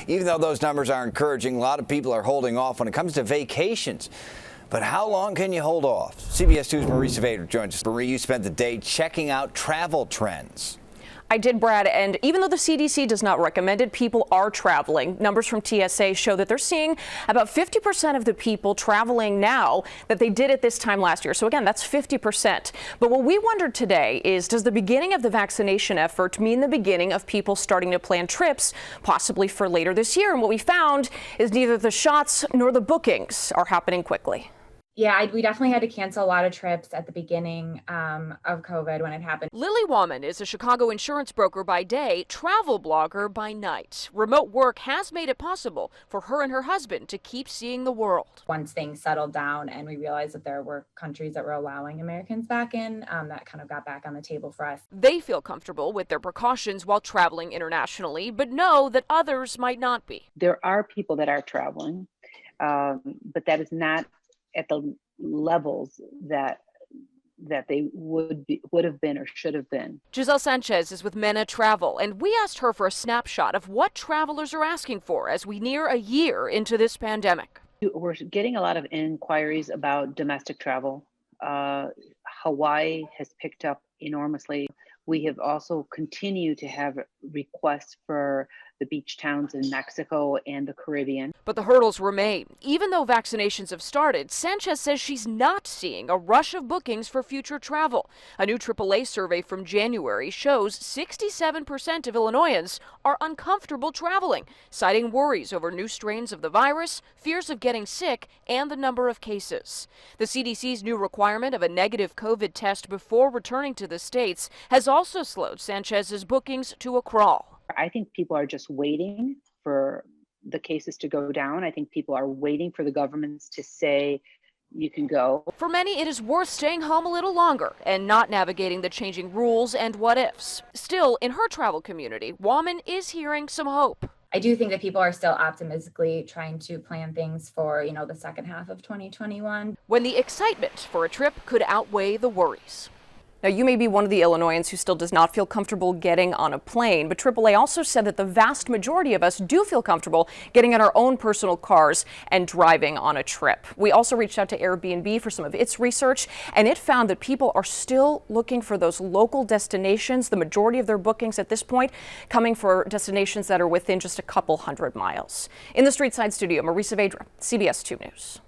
Even though those numbers are encouraging, a lot of people are holding off when it comes to vacations. But how long can you hold off? CBS 2's Marie Saavedra joins us. Marie, you spent the day checking out travel trends. I did, Brad, and even though the CDC does not recommend it, people are traveling. Numbers from TSA show that they're seeing about 50% of the people traveling now that they did at this time last year. So again, that's 50%. But what we wondered today is, does the beginning of the vaccination effort mean the beginning of people starting to plan trips, possibly for later this year? And what we found is neither the shots nor the bookings are happening quickly. Yeah, we definitely had to cancel a lot of trips at the beginning of COVID when it happened. Lily Wallman is a Chicago insurance broker by day, travel blogger by night. Remote work has made it possible for her and her husband to keep seeing the world. Once things settled down and we realized that there were countries that were allowing Americans back in, that kind of got back on the table for us. They feel comfortable with their precautions while traveling internationally, but know that others might not be. There are people that are traveling, but that is not at the levels that they would have been or should have been. Giselle Sanchez is with Mena Travel, and we asked her for a snapshot of what travelers are asking for as we near a year into this pandemic. We're getting a lot of inquiries about domestic travel. Hawaii has picked up enormously. We have also continued to have requests for the beach towns in Mexico and the Caribbean. But the hurdles remain. Even though vaccinations have started, Sanchez says she's not seeing a rush of bookings for future travel. A new AAA survey from January shows 67% of Illinoisans are uncomfortable traveling, citing worries over new strains of the virus, fears of getting sick, and the number of cases. The CDC's new requirement of a negative COVID test before returning to the states has also slowed Sanchez's bookings to a crawl. I think people are just waiting for the cases to go down. I think people are waiting for the governments to say you can go. For many, it is worth staying home a little longer and not navigating the changing rules and what ifs. Still, in her travel community, Wallman is hearing some hope. I do think that people are still optimistically trying to plan things for, the second half of 2021. When the excitement for a trip could outweigh the worries. Now, you may be one of the Illinoisans who still does not feel comfortable getting on a plane, but AAA also said that the vast majority of us do feel comfortable getting in our own personal cars and driving on a trip. We also reached out to Airbnb for some of its research, and it found that people are still looking for those local destinations. The majority of their bookings at this point coming for destinations that are within just a couple hundred miles. In the Streetside studio, Marie Saavedra, CBS 2 News.